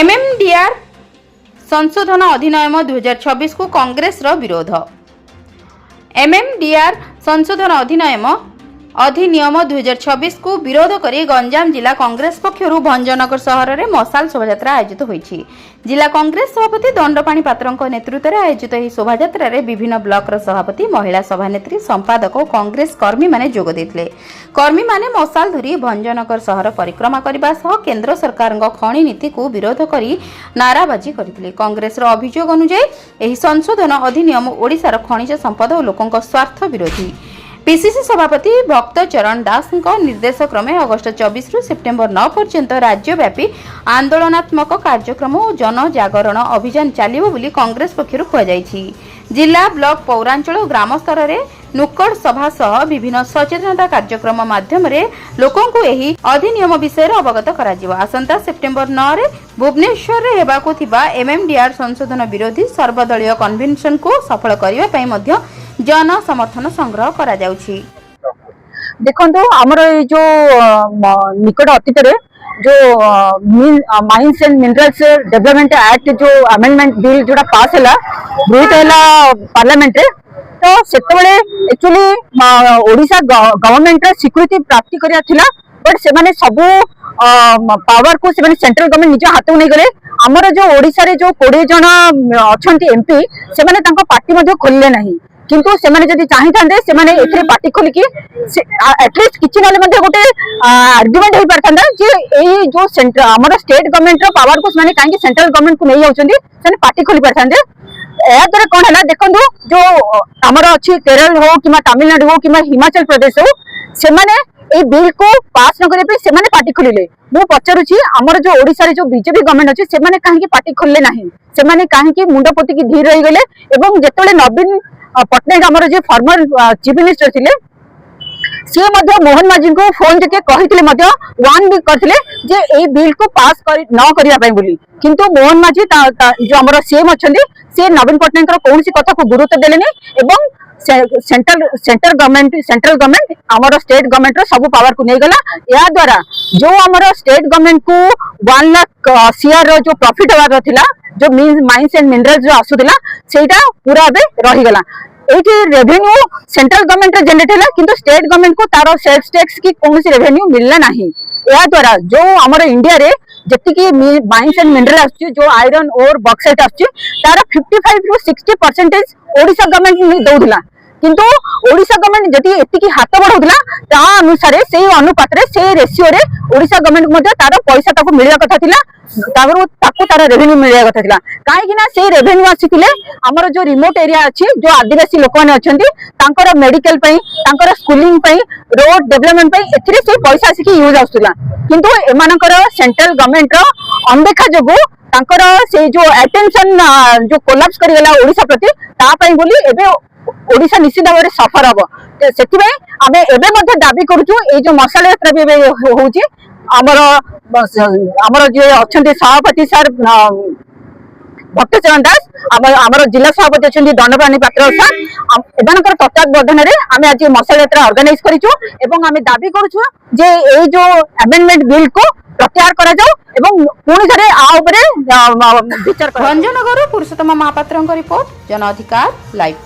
MMDR संशोधन अधिनियम 2026 को कांग्रेस रो विरोध। एमएमडीआर संशोधन अधिनियम 2026 को विरोध करी गंजाम जिला कांग्रेस पक्षरु भंजनगर सहर में मशाल शोभायात्रा आयोजित होईछि। जिला कांग्रेस सभापति दंडपाणी पात्रंक नेतृत्व में आयोजित यह शोभायात्रा रे विभिन्न ब्लॉक रो सभापति, महिला सभानेत्री, संपादक और कांग्रेस कर्मी माने जोग देथिले। कर्मी माने मशाल धरी भंजनगर सहर परिक्रमा करबा सह केंद्र सरकार खणी नीति को विरोध करी नाराबाजी करथिले। कांग्रेस रो अभियोग अनुसार एही संशोधन अधिनियम ओडिशार खनिज संपद और लोकंक स्वार्थ विरोधी। पीसीसी सभापति भक्त चरण दास निर्देश क्रमे अगस्त 24 रु सेप्टेम्बर 9 पर्यंत राज्यव्यापी आंदोलनात्मक कार्यक्रम और जनजागरण अभियान चलिबो बोली कांग्रेस पक्षरु कहुଯାଇଛି। जिला, ब्लॉक, पौरांचल और ग्राम स्तर में नुक्कड़ सभा सह विभिन्न सचेतनता कार्यक्रम माध्यम रे लोकों को यही अधिनियम विषय अवगत करा। आसंता सेप्टेम्बर 9 रे भुवनेश्वर रे हेबाकु थिबा एमएमडीआर संशोधन विरोधी सर्वदलीय कन्वेन्शन को सफल करबा पई मध्य जन समर्थन संग्रह करा जाउछि। देखो आमर जो निकट अतीत जो mines and minerals development act जो अमेंडमेंट बिल जोड़ा पास है गृहित है पार्लियामेंट रे, तो सेतबेले एक्चुअली ओडिशा गवर्नमेंट स्वीकृति प्राप्ति करिया थिला, बट से माने सबु पावर को से सेंट्रल गवर्नमेंट निज हाथ में नहीं गले। आमर जो ओडिशा रे जो 20 जन अछंती एमपी से माने तांको पार्टी मध्ये खोलले नहीं, किंतु से माने जदि चाहि थांदे से माने एथरे पार्टी खोली कि एटलीस्ट किछि नले मध्ये गोटे आर्गुमेंट होई परथांदा जे एई जो सेंटर हमर स्टेट गवर्नमेंट रो पावर को माने काहे सेंट्रल गवर्नमेंट को नहीं आउचंदी से पार्टी खोली परथांदे। ए द्वारा कोन हला देखंदु जो हमर अछि केरल हो कि तमिलनाडु हो कि हिमाचल प्रदेश हो, से माने ए बिल को पास न करे पे से माने पार्टी खोलिले। मु पचारुछि हमर जो ओडिसा रे जो बीजेपी गवर्नमेंट अछि से माने काहे पार्टी खोलले नाही, से माने काहे मुंड पोती की धीर रही गले। एवं जेतले नवीन पटनायक हमर जे फॉर्मर चीफ मिनिस्टर थिले सी मोहन माझी को फोन जके कहिथिले मध्य वार्न भी करथिले जे ए बिल को पास न करिया पई बोली, किंतु मोहन माझी जो हमर सीएम अछंदी से नवीन पटनायक कोनसी कथा को गुरुत्व देलेनी एवं सेंट्रल गवर्नमेंट हमर स्टेट गवर्नमेंट रो सब पावर को नहीं गला। या द्वारा जो हमर स्टेट गवर्नमेंट को 1 लाख सीआर रो जो प्रॉफिट होवा थिला, जो माइंस एंड मिनरल्स जो आसुदिला सेटा पूरा बे रही गला। एठी रेवेन्यू सेंट्रल गवर्नमेंट जनरेट हैला, किंतु स्टेट गवर्नमेंट को तारो सेल्स टैक्स की कोनसी रेवेन्यू मिलला नाही। या द्वारा जो हमर इंडिया रे जति की माइंस एंड मिनरल आछि, जो आयरन और बॉक्साइट आछि, तारा 55 टू 60% ओडिशा गवर्नमेंट दउदिला, किंतु ओडिशा गवर्नमेंट जति एति की हाथ बढ़ौदिला ता अनुसार से अनुपात रे से रेशियो रे ओडिशा गवर्नमेंट मध्ये तारो पैसा ताको मिलिया कथा थिला, ताको तारो रेवेन्यू मिलिया कथा थिला। काहे कि ना से रेवेन्यू आसीथिले हमर जो रिमोट एरिया अछि, जो आदिवासी लोक माने अछंती तांकर मेडिकल पई, तांकर स्कूलिंग पई, रोड डेवलपमेंट पई एथिरे से पैसा आसी यूज आउतला, किंतु एमानकर सेंट्रल गवर्नमेंट रो अनदेखा जगो तांकर से जो अटेंशन जो कोलैप्स करि गेला ओडिशा प्रति ता पई बोली एबे ओडिशा निश्चित भाव में सफर हम। से आम एवं दाबी करुचु ये जो मशाल यात्रा भी होउची आमर जे अच्छा सभापति सर भक्त चरण दास, आमर जिला सभापति अच्छा दंडपाणी पात्र सर, एम तत्वावधान में आम आज मशाल यात्रा ऑर्गेनाइज करूँ। आम दाबी करुचु जे ये जो अमेंडमेंट बिल को प्रत्याहार करा जाऊ एवं पुणी थे आ विचार। भंजनगर पुरुषोत्तम महापात्र रिपोर्ट, जन अधिकार लाइव।